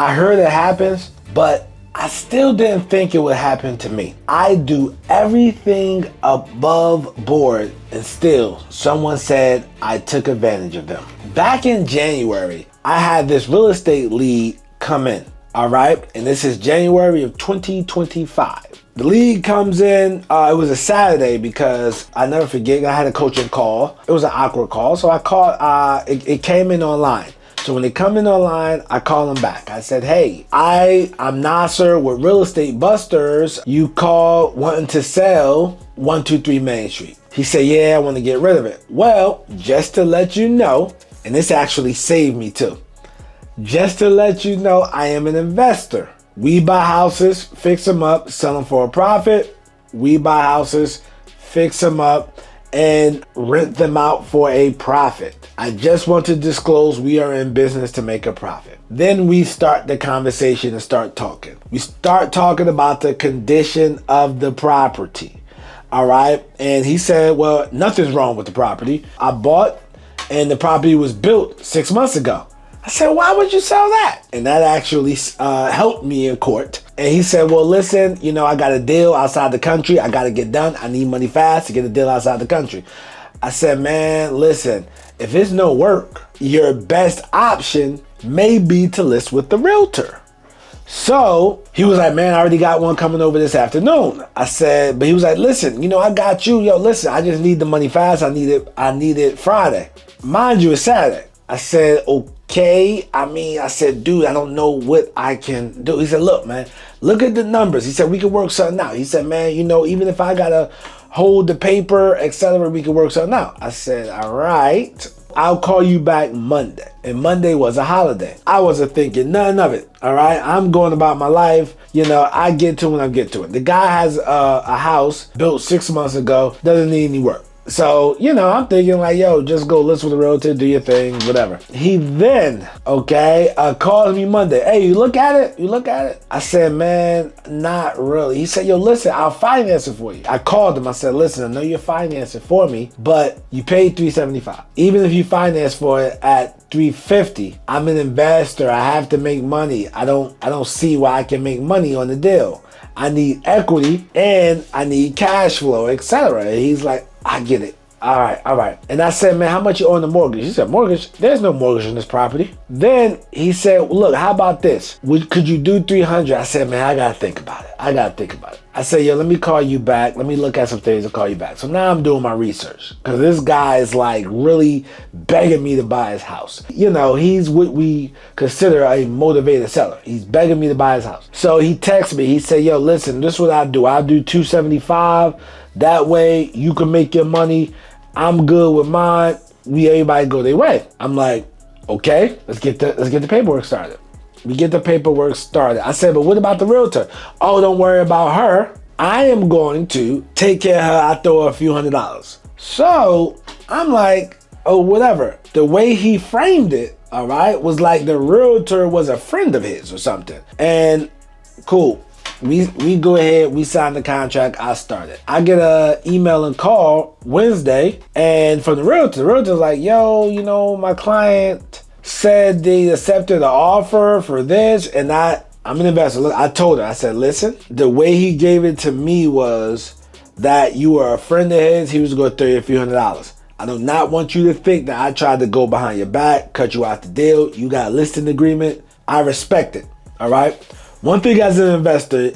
I heard it happens, but I still didn't think it would happen to me. I do everything above board, and still someone said I took advantage of them. Back in January, I had this real estate lead come in, all right? And this is January of 2025. The lead comes in, it was a Saturday because I never forget, I had a coaching call. It was an awkward call, so I called, it came in online. So when they come in online, I call them back. I said, hey, I'm Nasser with Real Estate Busters. You called wanting to sell 123 Main Street. He said, yeah, I want to get rid of it. Well, just to let you know, and this actually saved me too. Just to let you know, I am an investor. We buy houses, fix them up, sell them for a profit. We buy houses, fix them up, and rent them out for a profit. I just want to disclose we are in business to make a profit. Then we start the conversation and start talking. We start talking about the condition of the property. All right. And he said, well, nothing's wrong with the property. I bought and the property was built 6 months ago. I said, why would you sell that? And that actually helped me in court. And he said, well, listen, you know, I got a deal outside the country. I got to get done. I need money fast to get a deal outside the country. I said, man, listen, if it's no work, your best option may be to list with the realtor. So he was like, man, I already got one coming over this afternoon. I said, but he was like, listen, you know, I got you. Yo, listen, I just need the money fast. I need it Friday. Mind you, it's Saturday. I said, okay. I said, dude, I don't know what I can do. He said, look, man, look at the numbers. He said, we can work something out. He said, man, you know, even if I got to hold the paper, etc., we can work something out. I said, all right, I'll call you back Monday. And Monday was a holiday. I wasn't thinking none of it. All right, I'm going about my life. You know, I get to it when I get to it. The guy has a house built 6 months ago, doesn't need any work. So, you know, I'm thinking like, yo, just go list with a realtor, do your thing, whatever. He then, calls me Monday. Hey, you look at it? You look at it? I said, man, not really. He said, yo, listen, I'll finance it for you. I called him. I said, listen, I know you're financing for me, but you paid $375. Even if you finance for it at $350, I'm an investor. I have to make money. I don't see why I can make money on the deal. I need equity and I need cash flow, etc. He's like, I get it. All right. And I said, man, how much you owe on the mortgage? He said, mortgage? There's no mortgage on this property. Then he said, well, look, how about this? Could you do $300? I said, man, I got to think about it. I said, yo, let me call you back. Let me look at some things and call you back. So now I'm doing my research because this guy is like really begging me to buy his house. You know, he's what we consider a motivated seller. He's begging me to buy his house. So he texted me. He said, yo, listen, this is what I do. I'll do $275. That way you can make your money. I'm good with mine. Everybody go their way. I'm like, okay, let's get the paperwork started. We get the paperwork started. I said, but what about the realtor? Oh, don't worry about her. I am going to take care of her. I throw her a few $100s. So I'm like, oh, whatever. The way he framed it, all right, was like the realtor was a friend of his or something. And cool. We go ahead, we sign the contract, I started. I get a email and call Wednesday, and from the realtor was like, yo, you know, my client said they accepted the offer for this, and I'm an investor. Look, I told her, I said, listen, the way he gave it to me was that you were a friend of his, he was going to throw you a few $100s. I do not want you to think that I tried to go behind your back, cut you out the deal. You got a listing agreement. I respect it, all right? One thing as an investor,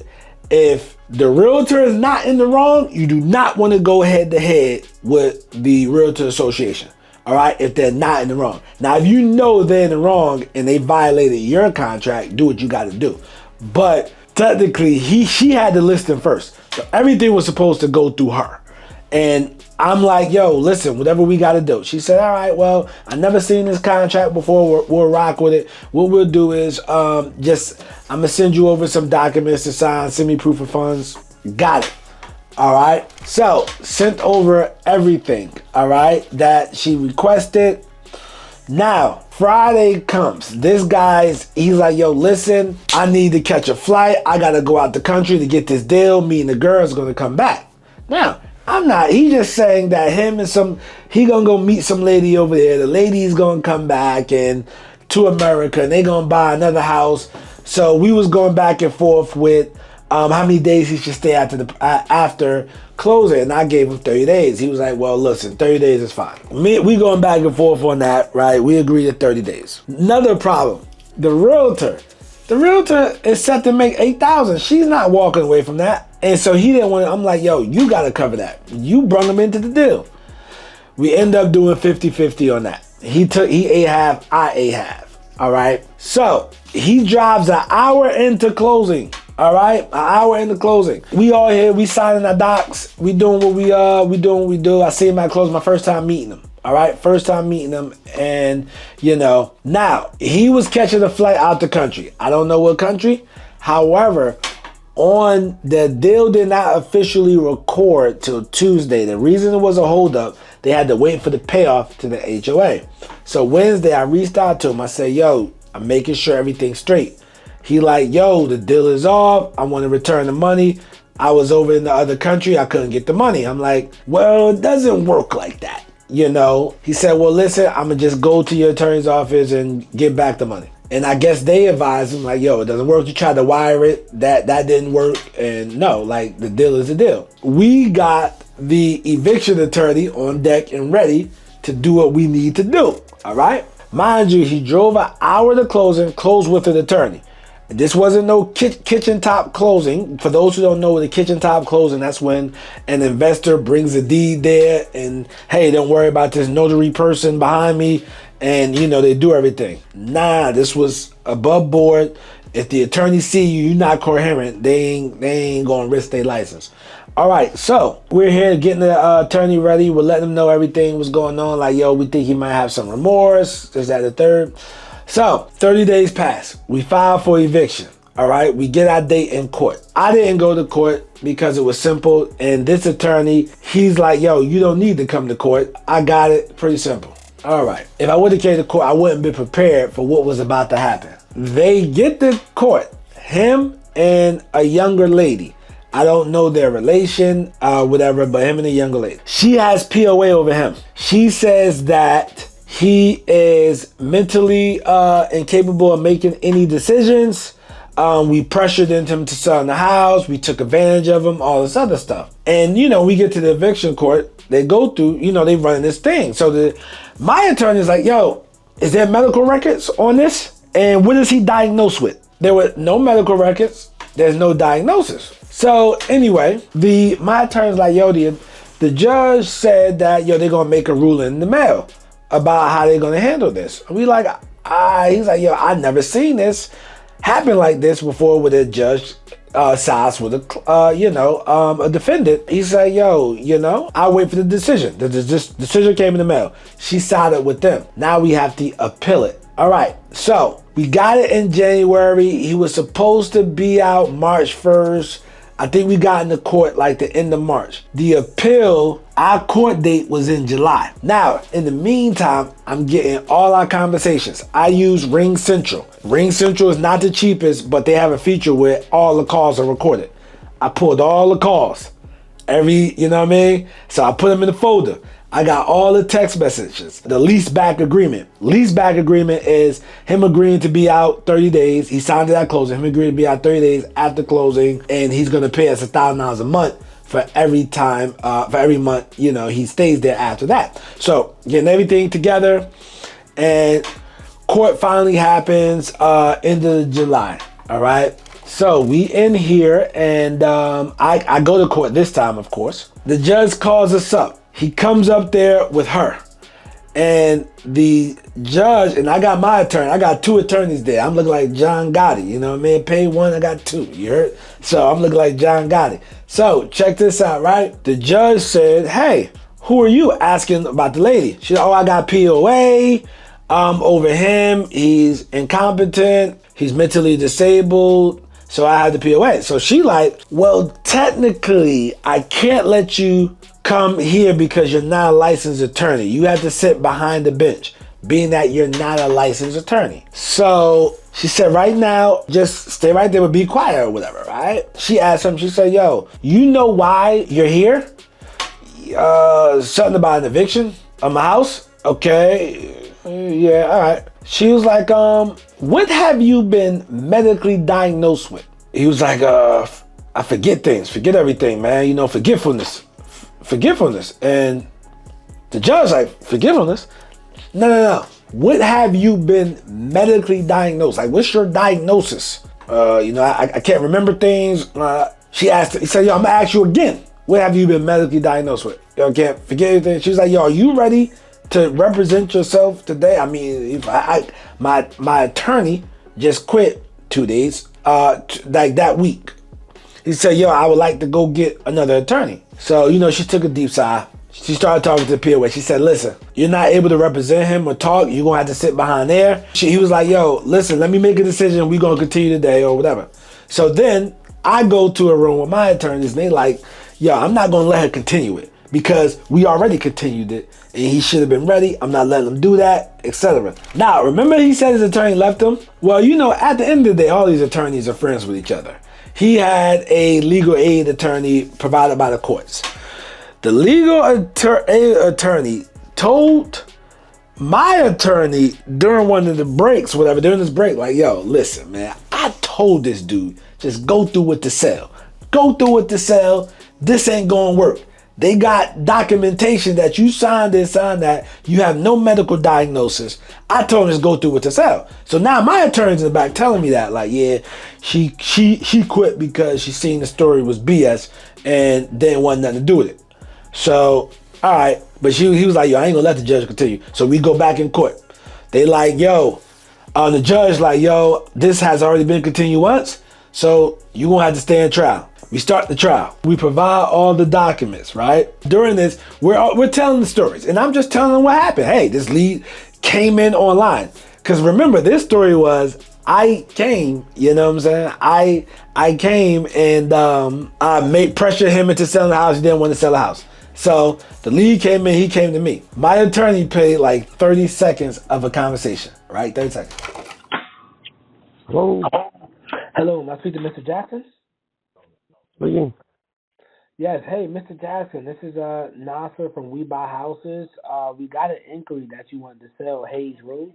if the realtor is not in the wrong, you do not want to go head to head with the realtor association. All right, if they're not in the wrong. Now, if you know they're in the wrong and they violated your contract, do what you got to do. But technically, she had the listing first, so everything was supposed to go through her. And I'm like, yo, listen, whatever we got to do. She said, all right, well, I never seen this contract before. We'll rock with it. What we'll do is I'm going to send you over some documents to sign, send me proof of funds. Got it. All right. So sent over everything, all right, that she requested. Now, Friday comes. He's like, yo, listen, I need to catch a flight. I got to go out the country to get this deal. Me and the girl's going to come back. Now, he's just saying that he gonna go meet some lady over there. The lady's gonna come back to America and they gonna buy another house So we was going back and forth with how many days he should stay after closing, and I gave him 30 days. He was like, well, listen, 30 days is fine. We going back and forth on that, right? We agreed at 30 days. Another problem, the realtor is set to make $8,000. She's not walking away from that. And so he didn't want to, I'm like, yo, you got to cover that. You brung him into the deal. We end up doing 50-50 on that. He ate half, I ate half. All right. So he drives an hour into closing. All right, an hour into closing. We all here, we signing our docs. We doing what we doing what we do. I see him at close, my first time meeting him. All right, first time meeting him. And now he was catching a flight out the country. I don't know what country. However, on the deal did not officially record till Tuesday. The reason it was a holdup, they had to wait for the payoff to the HOA. So Wednesday, I reached out to him. I said, yo, I'm making sure everything's straight. He like, yo, the deal is off. I want to return the money. I was over in the other country. I couldn't get the money. I'm like, well, it doesn't work like that. He said, well, listen, I'm going to just go to your attorney's office and get back the money. And I guess they advised him like, yo, it doesn't work. You tried to wire it. That didn't work. And no, like the deal is a deal. We got the eviction attorney on deck and ready to do what we need to do. All right. Mind you, he drove an hour to closing, closed with an attorney. This wasn't no kitchen top closing. For those who don't know, the kitchen top closing, that's when an investor brings a deed there and, hey, don't worry about this notary person behind me. And, they do everything. Nah, this was above board. If the attorney see you're not coherent, they ain't going to risk their license. All right, so we're here getting the attorney ready. We're letting them know everything was going on. Like, yo, we think he might have some remorse. This, that, the third. So 30 days pass. We filed for eviction. All right, we get our date in court. I didn't go to court because it was simple. And this attorney, he's like, yo, you don't need to come to court. I got it. Pretty simple. All right. If I would have came to court, I wouldn't be prepared for what was about to happen. They get to court, him and a younger lady. I don't know their relation, whatever, but him and a younger lady. She has POA over him. She says that he is mentally incapable of making any decisions. We pressured him to sell the house. We took advantage of him, all this other stuff. And, we get to the eviction court. They go through, they run this thing. So my attorney is like, yo, is there medical records on this? And what is he diagnosed with? There were no medical records. There's no diagnosis. So anyway, my attorney's like, yo, the judge said that, they're going to make a ruling in the mail about how they're going to handle this. We like, he's like, yo, I never seen this happen like this before with a judge sides with a defendant. He said, yo, I'll wait for the decision. The decision came in the mail. She sided with them. Now we have to appeal it. All right, so we got it in January. He was supposed to be out March 1st. I think we got in the court like the end of March. The appeal, our court date was in July. Now, in the meantime, I'm getting all our conversations. I use Ring Central. Ring Central is not the cheapest, but they have a feature where all the calls are recorded. I pulled all the calls. So I put them in the folder. I got all the text messages. The lease back agreement. Lease back agreement is him agreeing to be out 30 days. He signed it at closing. Him agreeing to be out 30 days after closing. And he's going to pay us $1,000 a month for every month, he stays there after that. So getting everything together, and court finally happens end of July. All right. So we in here, and I go to court this time, of course. The judge calls us up. He comes up there with her, and the judge, and I got my attorney. I got two attorneys there. I'm looking like John Gotti, Pay one, I got two, you heard? So I'm looking like John Gotti. So check this out, right? The judge said, hey, who are you asking about the lady? She said, oh, I got POA over him. He's incompetent. He's mentally disabled. So I had the POA. So she like, well, technically, I can't let you come here because you're not a licensed attorney. You have to sit behind the bench, being that you're not a licensed attorney. So she said, right now, just stay right there, but be quiet or whatever, right? She asked him, she said, yo, you know why you're here? Something about an eviction of my house? Okay, yeah, all right. She was like, what have you been medically diagnosed with? He was like, I forget things, forget everything, man. You know, forgetfulness. And the judge like, forgetfulness? No. What have you been medically diagnosed? Like, what's your diagnosis? I can't remember things. He said, yo, I'm gonna ask you again. What have you been medically diagnosed with? Yo, can't forget anything. She was like, yo, are you ready to represent yourself today? I mean, my attorney just quit 2 days, like that week. He said, yo, I would like to go get another attorney. So, she took a deep sigh. She started talking to the POA. She said, listen, you're not able to represent him or talk. You're going to have to sit behind there. He was like, yo, listen, let me make a decision. We're going to continue today or whatever. So then I go to a room with my attorneys and they like, yo, I'm not going to let her continue it because we already continued it and he should have been ready. I'm not letting him do that, etc. Now, remember he said his attorney left him? Well, at the end of the day, all these attorneys are friends with each other. He had a legal aid attorney provided by the courts. The legal attorney told my attorney during one of the breaks, during this break, like, yo, listen, man, I told this dude, just go through with the sale. Go through with the sale. This ain't gonna work. They got documentation that you signed this, signed that. You have no medical diagnosis. I told him to go through with the sale. So now my attorney's in the back telling me that, like, yeah, she quit because she seen the story was BS and didn't want nothing to do with it. So, all right, but he was like, yo, I ain't gonna let the judge continue. So we go back in court. They like, yo, the judge like, yo, this has already been continued once, so you gonna have to stay in trial. We start the trial. We provide all the documents, right? During this, we're telling the stories, and I'm just telling them what happened. Hey, this lead came in online. Because remember, this story was, I came, you know what I'm saying? I came and I pressured him into selling the house. He didn't want to sell the house. So the lead came in, he came to me. My attorney paid like 30 seconds of a conversation, right? 30 seconds. Hello? Hello, am I speaking to Mr. Jackson? Speaking. Yes, hey, Mr. Jackson, this is Nasser from We Buy Houses. We got an inquiry that you wanted to sell Hayes Road.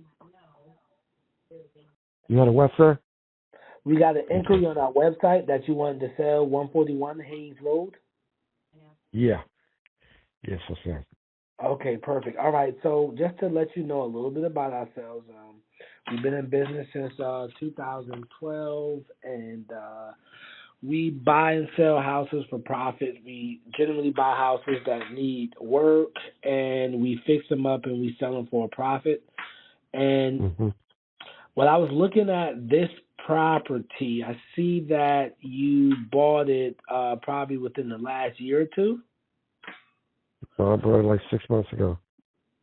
You had a what, sir? We got an inquiry on our website that you wanted to sell 141 Hayes Road. Yeah. Yes, sir. Okay, perfect. All right, so just to let you know a little bit about ourselves, we've been in business since 2012, and we buy and sell houses for profit. We generally buy houses that need work, and we fix them up and we sell them for a profit. And when I was looking at this property, I see that you bought it probably within the last year or two. I bought it like 6 months ago.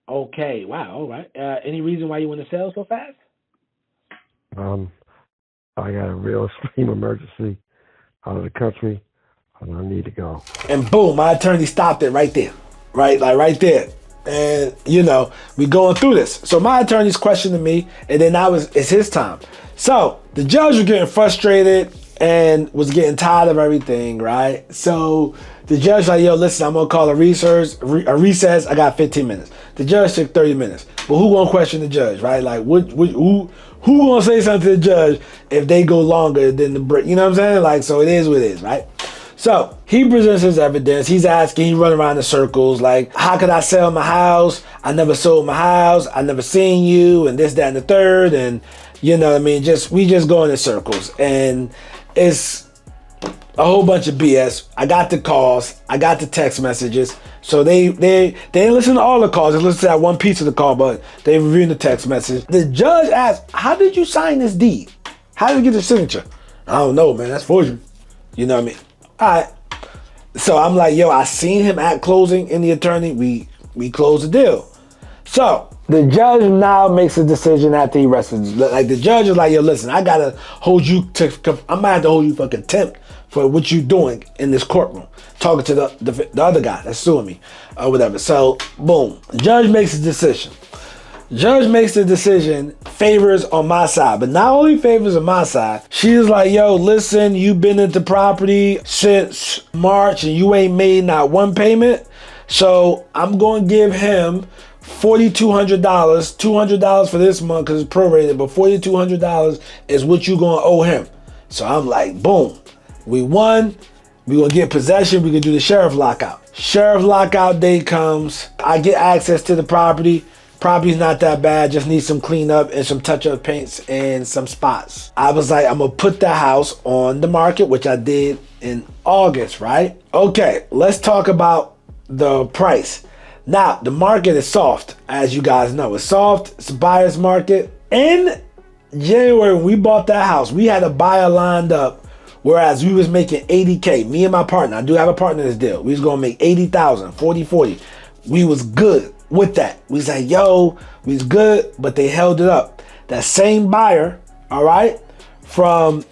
Okay, wow, all right. Any reason why you want to sell so fast? I got a real extreme emergency out of the country, and I need to go. And boom, my attorney stopped it right there, right there. And, we going through this. So my attorney's questioning me, and then it's his time. So the judge was getting frustrated and was getting tired of everything, right? So the judge like, yo, listen, I'm going to call a recess. I got 15 minutes. The judge took 30 minutes. But who going to question the judge, right? Like, who going to say something to the judge if they go longer than the break? You know what I'm saying? Like, so it is what it is, right? So he presents his evidence. He's asking, he run around in circles like, how could I sell my house? I never sold my house. I never seen you, and this, that, and the third. And you know what I mean? We just go in circles, and it's a whole bunch of BS. I got the calls. I got the text messages. So they didn't listen to all the calls. They listened to that one piece of the call, but they reviewed the text message. The judge asked, how did you sign this deed? How did you get the signature? I don't know, man. That's forgery. You know what I mean? All right. So I'm like, yo, I seen him at closing in the attorney. We closed the deal. So the judge now makes a decision after he rests. Like the judge is like, yo, listen, I gotta hold you I might have to hold you for contempt for what you doing in this courtroom, talking to the other guy that's suing me or whatever. So boom, judge makes a decision. Judge makes the decision, favors on my side, but not only favors on my side, she's like, yo, listen, you've been at the property since March and you ain't made not one payment. So I'm going to give him $4,200, $200 for this month because it's prorated, but $4,200 is what you gonna owe him. So I'm like, boom, we won. We gonna get possession. We can do the sheriff lockout. Sheriff lockout day comes. I get access to the property. Property's not that bad. Just need some cleanup and some touch-up paints and some spots. I was like, I'm gonna put the house on the market, which I did in August, right? Okay, let's talk about the price. Now, the market is soft, as you guys know. It's soft. It's a buyer's market. In January, when we bought that house, we had a buyer lined up, whereas we was making 80K. Me and my partner, I do have a partner in this deal. We was gonna make 80,000, 40. We was good with that. We was like, yo, we was good, but they held it up. That same buyer, all right, from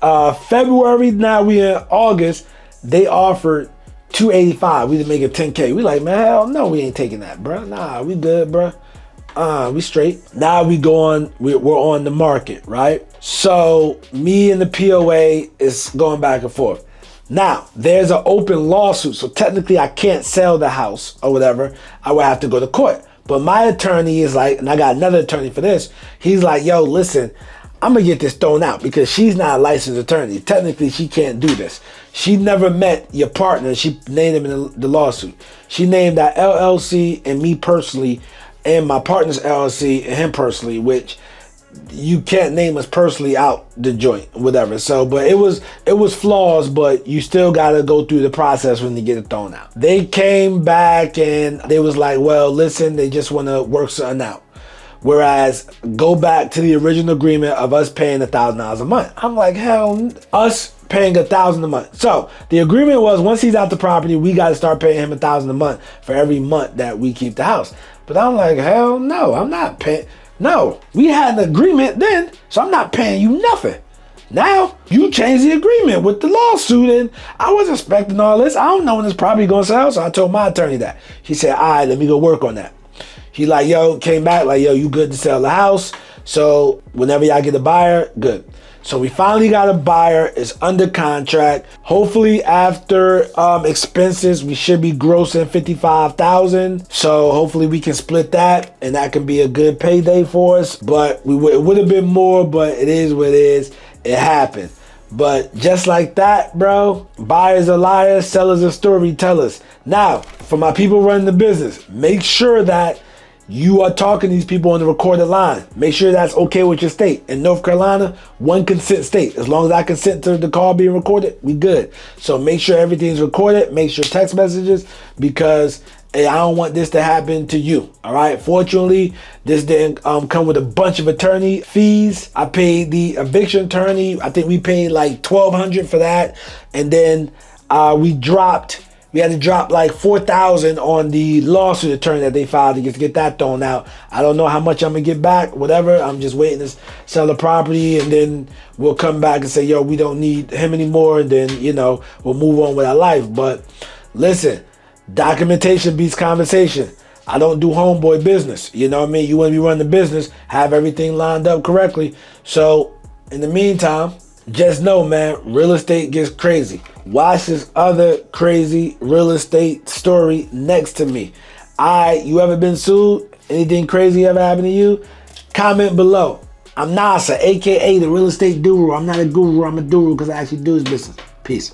February, now we in August, they offered 285. We didn't make it 10K. We like, man, hell no, we ain't taking that, bro. Nah, we good, bro. We straight. Now we go on, we're on the market, right? So me and the POA is going back and forth. Now, there's an open lawsuit, so technically I can't sell the house or whatever. I would have to go to court. But my attorney is like, and I got another attorney for this, he's like, yo, listen, I'm gonna get this thrown out because she's not a licensed attorney. Technically, she can't do this. She never met your partner. She named him in the lawsuit. She named that LLC and me personally, and my partner's LLC and him personally, which you can't name us personally out the joint, whatever. So, but it was flaws, but you still gotta go through the process when you get it thrown out. They came back and they was like, well, listen, they just wanna work something out. Whereas go back to the original agreement of us paying $1,000 a month. I'm like, hell, us paying $1,000 a month. So the agreement was once he's out the property, we got to start paying him $1,000 a month for every month that we keep the house. But I'm like, hell no, I'm not paying. No, we had an agreement then, so I'm not paying you nothing. Now you changed the agreement with the lawsuit, and I was expecting all this. I don't know when this property gonna sell, so I told my attorney that. He said, all right, let me go work on that. He like, yo, came back like, yo, you good to sell the house? So whenever y'all get a buyer, good. So we finally got a buyer. It's under contract. Hopefully after expenses, we should be grossing $55,000. So hopefully we can split that, and that can be a good payday for us. But it would have been more, but it is what it is. It happened. But just like that, bro, buyers are liars, sellers are storytellers. Now, for my people running the business, make sure that you are talking to these people on the recorded line. Make sure that's okay with your state. In North Carolina, one consent state. As long as I consent to the call being recorded, we good. So make sure everything's recorded. Make sure text messages, because hey, I don't want this to happen to you. All right. Fortunately, this didn't come with a bunch of attorney fees. I paid the eviction attorney. I think we paid like $1,200 for that. And then we had to drop like $4,000 on the lawsuit attorney that they filed to get that thrown out. I don't know how much I'm gonna get back, whatever. I'm just waiting to sell the property, and then we'll come back and say, yo, we don't need him anymore. And then, we'll move on with our life. But listen, documentation beats conversation. I don't do homeboy business. You know what I mean? You want to be running the business, have everything lined up correctly. So in the meantime, just know, man, real estate gets crazy. Watch this other crazy real estate story next to me. You ever been sued? Anything crazy ever happened to you? Comment below. I'm Nasa, aka the real estate guru. I'm not a guru, I'm a guru because I actually do this business. Peace.